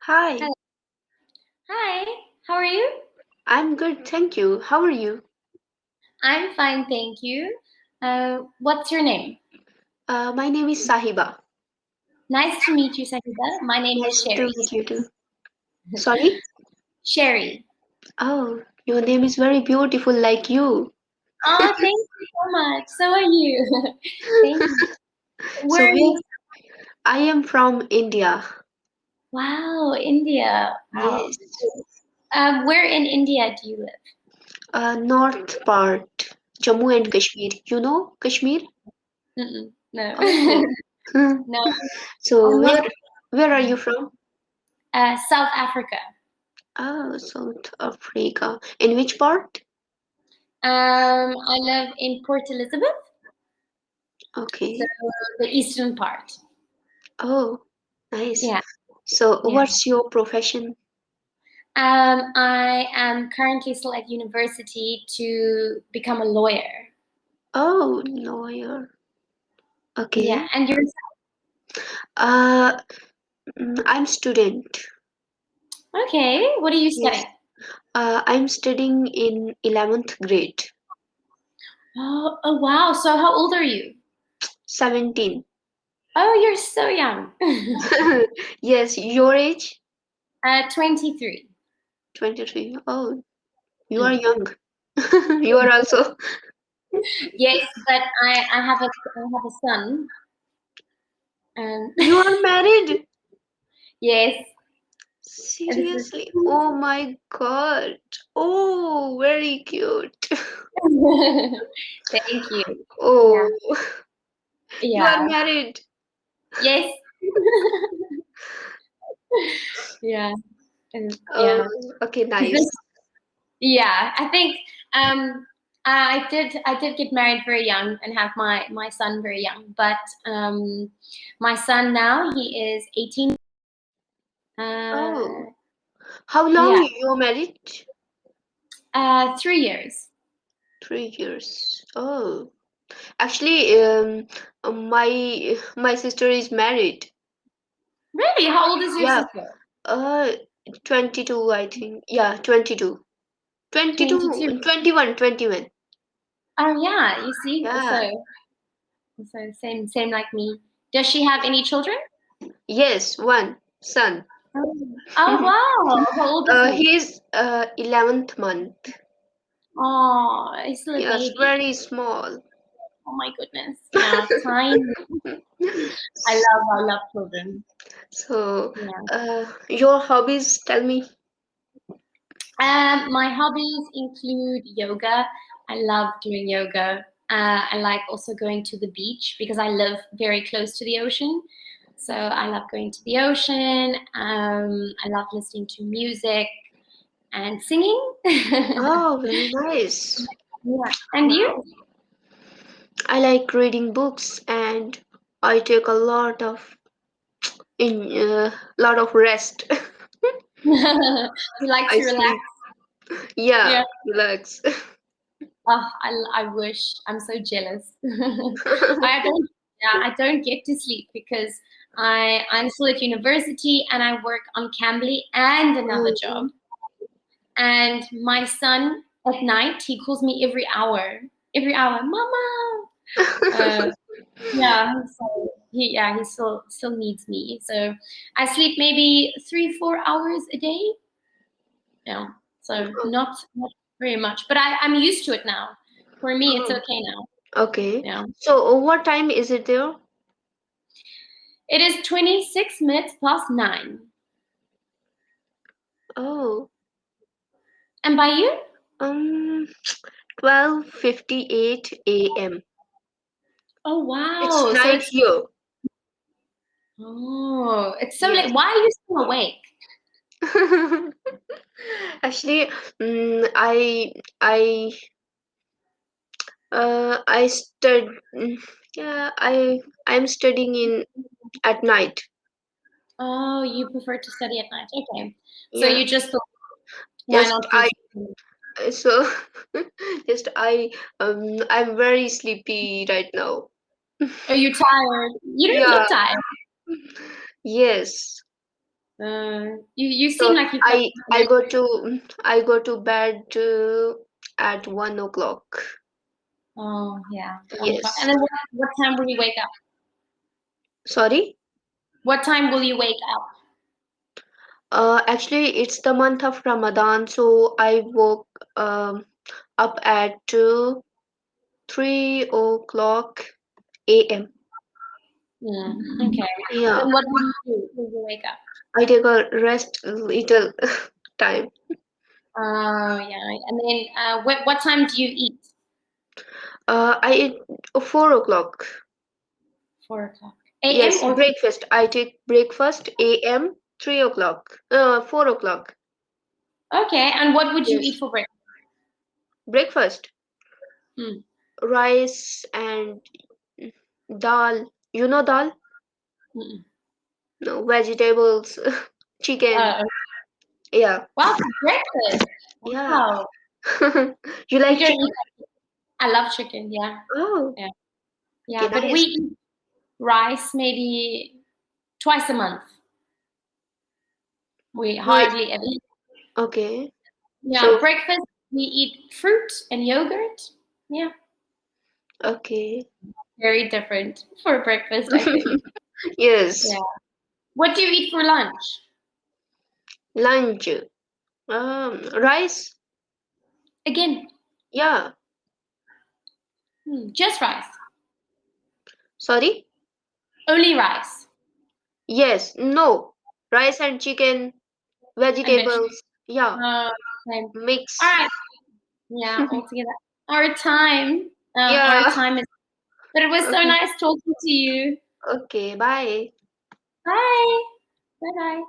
Hi, Hello. Hi, how are you? I'm good, thank you. How are you? I'm fine, thank you. What's your name? My name is Sahiba. Nice to meet you, Sahiba. My name is Nice to Sherry. meet you too. Sorry? Sherry. Oh, your name is very beautiful, like you. Oh, thank you so much. So are you. Thank you. So Where are where you? I am from India. Wow, India. Wow. Yes. Where in India do you live? North part, Jammu and Kashmir. You know Kashmir? No. Oh. No, So I'm not. where are you from? South Africa. Oh, South Africa. In which part? I live in Port Elizabeth, so Okay. the eastern part. Oh, nice. Yeah, So yeah. what's your profession? I am currently still at university to become a lawyer. Oh, lawyer. Yeah, Okay. and you're Uh, I'm student. okay. What are you Yes. studying? I'm studying in 11th grade. Oh wow. So how old are you? 17. Oh, you're so young. Yes, your age? 23. 23. Oh, you are Mm. young. You are also. Yes, but I have a son. And You are married? yes, this is Seriously? Oh my God. Oh, very cute. thank you. Yeah, Oh, you are yeah, married. yes, yeah, and Oh, yeah. okay, nice. Yeah, I think I did get married very young and have my son very young. But my son now he is 18. Oh, Uh, how long yeah, you married? 3 years. 3 years. Oh, actually, my sister is married. Really? How old is your Yeah, sister? uh, 22, I think. Yeah, 22. 22, 22. 21, 21. Oh yeah, you see, Yeah. so same like me. Does she have any children? Yes, one son. Oh wow, how old is he? He is 11th month. Oh, he's still a Yes, baby. very small. Oh my goodness. Yeah, tiny. I love children. So, Yeah. your hobbies, tell me. My hobbies include yoga. I love doing yoga. I like also going to the beach because I live very close to the ocean. So I love going to the ocean. I love listening to music and singing. Oh, very nice. Yeah. And you? Wow. I like reading books and I take a lot of rest. You like I to relax? sleep. Yeah, Yeah. relax. Oh, I wish. I'm so jealous. I don't, yeah, I don't get to sleep because I'm still at university and I work on Cambly and another job. Oh, And my son at night, he calls me every hour, Mama. Uh, yeah, so he still needs me. So I sleep maybe 3-4 hours a day. Yeah, so not very much, but I'm used to it now. For me, it's oh, okay now. okay. Yeah. So, what time is it there? It is 26 minutes past 9. Oh, And by you? um, 12:58 a.m. Oh It's wow. So night it's here. it's so Yes. late. Why are you still awake? Actually, I I stud yeah, I'm studying in at night. Oh, you prefer to study at night. Okay. So Yeah. you just thought, why Just not do I something? so just I'm very sleepy right now. Are you tired? You don't Yeah. look tired. Yes. You So seem like you've got I go to bed at 1 o'clock. Oh yeah, 1 o'clock. Yes. And then what time will you wake up? Sorry? What time will you wake up? Actually, it's the month of Ramadan, so I woke up at 3 o'clock a.m. Okay. Yeah, Then what will you do when you wake up? I take a rest little time. Oh yeah. And then what time do you eat? I eat 4 o'clock. 4 o'clock Yes, a.m. or breakfast. I take breakfast a.m. 3 o'clock. 4 o'clock. okay. And what would you Yes, eat for breakfast? breakfast. Hmm. Rice and dal. You know dal? Mm. No, vegetables, chicken. Uh, Yeah, wow, for breakfast. yeah. Wow. You You like don't chicken? eat I love chicken, yeah. Oh, Yeah. okay, Yeah. But we nice. eat rice maybe twice a month. We Wait, hardly ever eat. okay. Yeah, So, breakfast we eat fruit and yogurt. Yeah. okay. Very different for breakfast, I think. Yes. Yeah. What do you eat for lunch? Lunch. Rice. Again, Yeah. just rice. Sorry? Only rice Yes. No. Rice and chicken, and vegetables. vegetables. Yeah. Okay. All Mix. right. Yeah, altogether. Our time. Our Yeah. time is. But it was so Okay. nice talking to you. Okay. Bye. Bye. Bye bye.